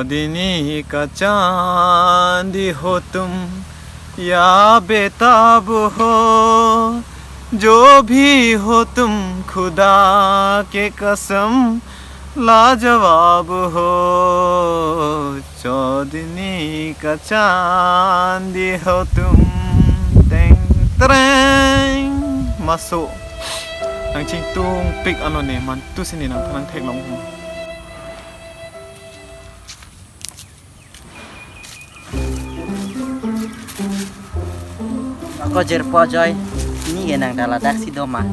चांदनी का चांदी हो तुम या बेताब हो जो भी हो तुम खुदा के कसम लाजवाब हो चांदनी का चांदी हो तुम tang tang masuk nang cingtung pik ano ne man tu sini nang tanang tek long Ako jerpo joy ini genang dala dak si doma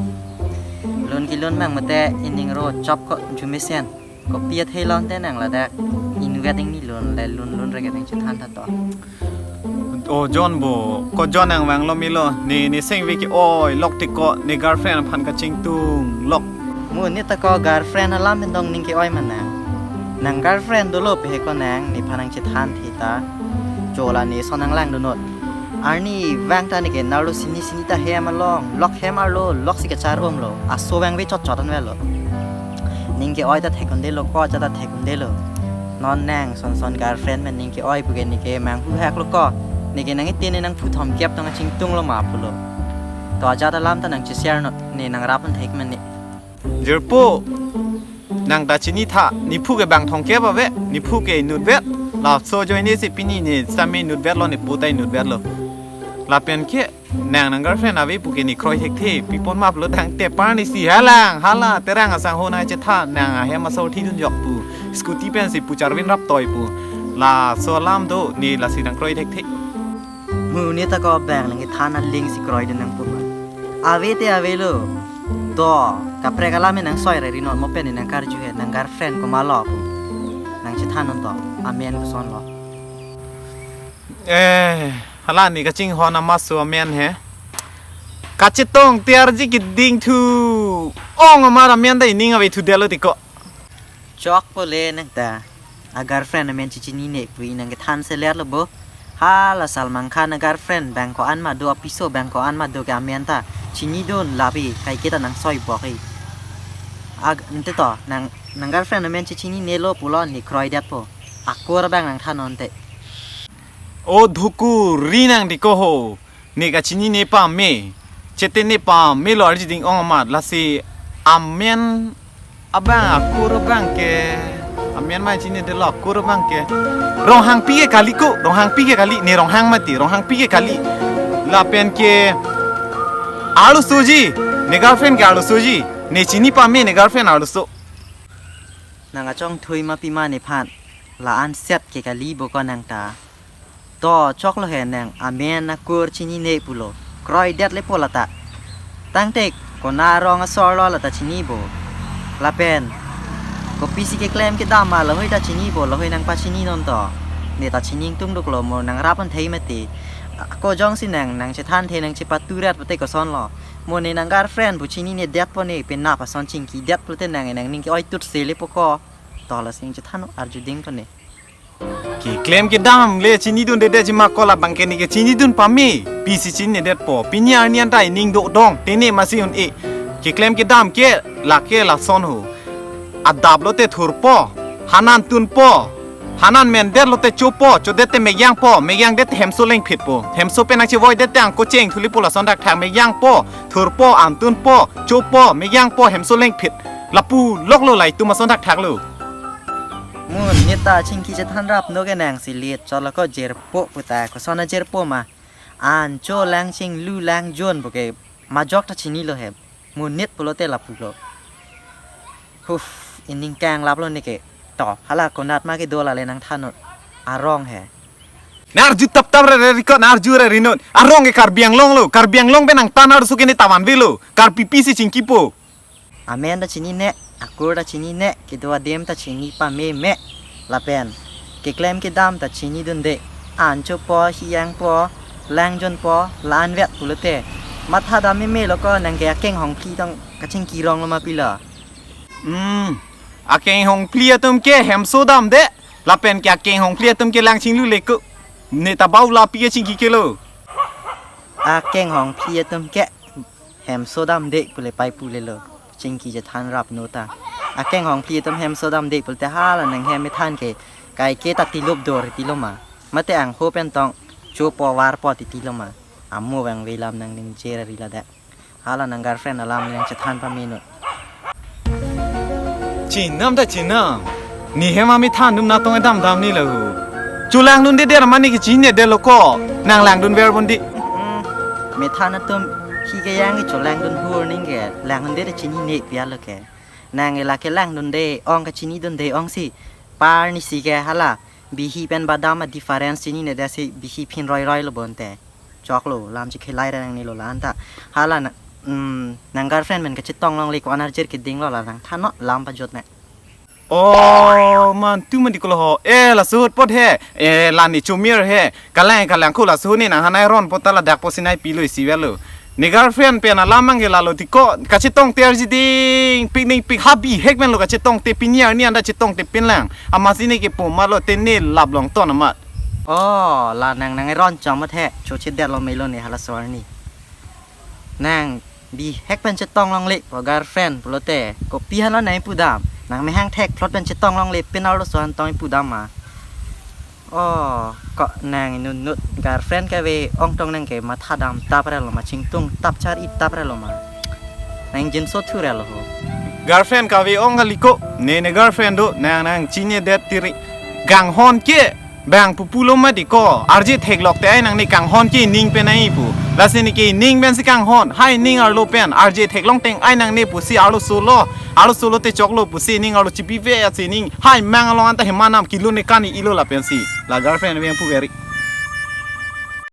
lon kilon mang mate ining ro chop ko jumesian ko piat helon te nang la dak in wedding ni lon le lon re geteng chitan ta toโอ้จอนโบก็จอนนางแวงเรามีโลนี่เซ็งวิกิโอ้ยล็อกติโกนี่การ์ลเฟรนด์พันกับจิงตุงล็อกมูนี่ตะก็การ์ลเฟรนด์ลามเป็นดองนิงke oi manนางการ์ลเฟรนด์do lo pe he ko nang ni phanang chitan thi ta jola ni sonang lang do not arni wang ta ni ke narlo sini ta he ma long lock he ma lo lock si ke char om lo a so wang we chot an we lo ning ke oi ta thekon de lo ko cha ta thekon de lo non nang sonการ์ลเฟรนด์มันนิงke oi pu ke ni ke mang hu hak lo koนี่แกนังตีนี่นังผู้ทำเก็บต้องชิงตุ้งละหมาพูโลต่อจากตะลำตะนังจะเสียร์นนี่นังรับมันเทคมันนี่เจอปูนางตาชินิท่านี่ผู้เก็บบังทองเก็บเอาไว้นี่ผู้เก็บนูดเวทลาโซจอยนี่สิปีนี้นี่สามีนูดเวทเรานี่ปูไตนูดเวทเราลาเป็นแค่นางการ์ลเฟรนด์เอาไว้ผู้เก็บนี่คอยเทคที่ปีปนมาพูโลทางเตะปานนี่สิฮาลาแต่ร่างอาสังโหนายจะท่านางเฮมาโซที่ดุนยอกปูสกูตี้เป็นสิปูจารวินรับต่อยปูลาโซลามโดนี่ลาสินังคอยเทคที่มือนี่ตะก็แบ่งนังทานันลิงสิกรอยเดินนังปุ่มอาเวเตอาเวโลตัวกับเปรกลาเมนังซอยเรรินอนมเป็นนังการจูเฮนังการเฟรนก็มาหลอกนังชิทานนต่ออาเมนก็สอนหลอกฮัลโหลนี่ก็จริงฮอนามาสัวเมนเฮกัจจิตงเตียร์จิกิดดิ้งทูอ่องมาราเมนได้นิ่งเอาไว้ทูเดลติโกจ็อกโปเลนังแต่อาการเฟรนเมนชินี่เนกวีนังทานเซเลร์ลบ่Hala Salman Khan na girlfriend bang ko an ma do piso bang ko an ma do ga mianta chini don labi kai kita nang soi bo kai ag nte to nang girlfriend na men chini nelo pulo ni kroi dat po akor bang nang thanon te o dhuku rinang di ko ho ni ga chini ne pa me chete ne pa me lo arji ding ong ma la si amen abang akor bang ke amen mai chini de lo akor bang ke rong hang pi ke kali ko rong hang pi ke kali ni rong hang mati rong hang pi ke kali la pen ke alu soji ne girlfriend ke alu soji ne chini pa me ne girlfriend alu so nang achong thui ma pi ma ne phat la an set ke kali bo ko nang ta to chok lo he nang amen na kur chini ne pulo kroi det le polata tang tek ko na rong a sor lo la ta chini bo la penก็ปีสิเกเคลมก็ดามาแล้วให้ตาชินีบ่แล้วให้นางปาชินีนอนต่อเนี่ยตาชินีตุ้งดุกลมนางรับมันเทมาตีก็จ้องสินางจะท่านเทนางจะปัตตุเรศปฏิก็ซ้อนหล่อโมเนนางการเฟรนผู้ชินีเนี่ยเด็ดปนเนี่ยเป็นหน้าปัสสอนชิงกีเด็ดปลุกเตนางนิ่งก็อ้อยตุดเสลีปก็ต่อละสิงจะท่านอาร์จูดิ้งปนเนี่ยกีเคลมก็ดามเลยชินีดุนเด็ดจิมาก็ละบังเกนี่ก็ชินีดุนปามีปีสิชินีเด็ดปอปีนี้อันนี้อันใดนิ่งโดดองเทเนมาสิอุนเอกีเคลมก็ดามเกละซ้อนหูadab lote thurpo hanan tunpo hanan men der lote chupo chodete megyang po megyang det hemso leng phitpo hemso penak chi voi det ang ko cheng thuli pola sondak thang megyang po thurpo am tunpo chupo megyang po hemso leng phit lapu loklo lai tu ma sondak thak lo mun neta chingkiจะท่านรับโนแกนางสิเลียดจอแล้วก็เจรโปปุตาก็สอนเจรโปมาอ่านโจแรงชิงลู่แรงจวนโปเกมาจอกตะชินีโลเฮมุนเน็ตโปโลเตลับปุโลฮูอินนิงแกงรับแล้วนี่เกต่อฮาลาคนนัดมาเกโดลาเลนังท่านนอารองแฮนาร์จุตับเรริโกนาร์จูเรริโนอารองเกคาร์เบียงลงโลคาร์เบียงลงเป็นนังตานาร์สุเกนิตาวันวิโลคาร์ปีปีสิชิงกิโปอาเมนตาชินีเนะอากูตาชินีเนะเกตัวเดมตาชินีปาเมเมลาเป็นเกเคลมเกดามตาชินีดุนเดอ่านโจปอฮิยังปอแรงจนปอลานเวทปุลเตมาทาดาเมเมแล้วก็นังแกเก่งของพี่ต้องกระชิงกีรองลงมาปีละอาเกงหงเพลียตุมเกแฮมโซดามเดลาเป็นแกเกงหงเพลียตุมเกแรงชิงลุเล็กเนตาบ้าลาปีชิงกิเกโลอาเก่งของพี่ตุมเกแฮมโซดามเดปุเลไปปุเลโลชิงกีจะทานรับโนตาอาเก่งของพี่ตุมแฮมโซดามเดปุเลแต่ห้าละนังแฮมไม่ทานเก ไก่เกตัดติลบโดรติลมามาแต่อังโฮเป็นตองชูปอวาร์ปอติติลมาอามูแวงเวลามนังนิงเจรริลาเดฮาลานังการเฟรนอลามนังจะทานพามีนุ จีน้ำได้จีน้ำนี่เฮมาไม่ท่านดุมนาตรงไอ้ดำนี่เลยจูแรงดุนเด็ดๆมันนี่ก็จีเนี่ยเด็ดแล้วก็นางแรงดุนเวอร์บนดิ เมทานะตุมฮีกยังกิจแรงดุนหัวนิ่งแกแรงดุนเดชินีเนกพิอาลแกนางเอลาแกแรงดุนเดอองกชินีดุนเดอองสิปาร์นิสิแกฮาลาบีฮีเป็นบาดามาดิฟาเรนซ์ชินีเนเดสิบีฮีพินรอยๆลบนแต่จอกโลลามจิเคไลแรงนี่โลลานตาฮาลานะนางการเฟรนมันก็จะต้องลองเล็กว่านาร์เจอร์กิดดิ้งโลลานางท่านเนาะลามปะจดเนี่ย โอ้มันตู้มันดีกว่าล่ะสูดปดเฮลานนี่จูเมียร์เฮกันแรงคู่ล่ะสูดนี่นะฮะนายร้อนปดตละดักปสินายปีลุยสิเวลนี่การเฟรนเป็นอะไรมั่งเกล่าโลติโก้ก็จะต้องเตะจีดิงปิกนิกปิกฮับบี้เฮกแมนโลก็จะต้องเตะปิญญาเนี่ยได้จะต้องเตะเป็นแรงอามาสินี่เก็บปุ่มมาโลเตนี่หลับลงต้นมา อ๋อลานางไอ้ร้อนจอมมาแท้โชว์เช็ดแดดเราไม่ล้นเนี่ยฮาลาสวรนี่นางบีแฮกเป็นจะต้องลองเล็กว่าการเฟรนปลแต่ก็ปีฮันแล้วไหนปูดามนางไม่ห้างแท็กพลอตเป็นจะต้องลองเล็กเป็นเอาละสวนต้องปูดามมาอ๋อก็นางนุดการเฟรนแกเวอ่องตองนางแกมาท่าดำตาเปรลมาชิงตุงตับชาอีตาเปรลมานางจินโซทูเรลโห girlfriend ka vi ong haliko ne girlfriend do nang chinie det tiri gang hon ke bang pupulo ma di ko arje thek lok te ai nang ni gang hon ke ning pe nai pu la se ni ke ning ben si gang hon hai ning ar lo pen arje thek long teng ai nang ne pu si alo solo te choklo pu si ning alo chipi ve ya si ning hai mang along anta hema nam kilo ne kani ilo la pen si la girlfriend ve pu veri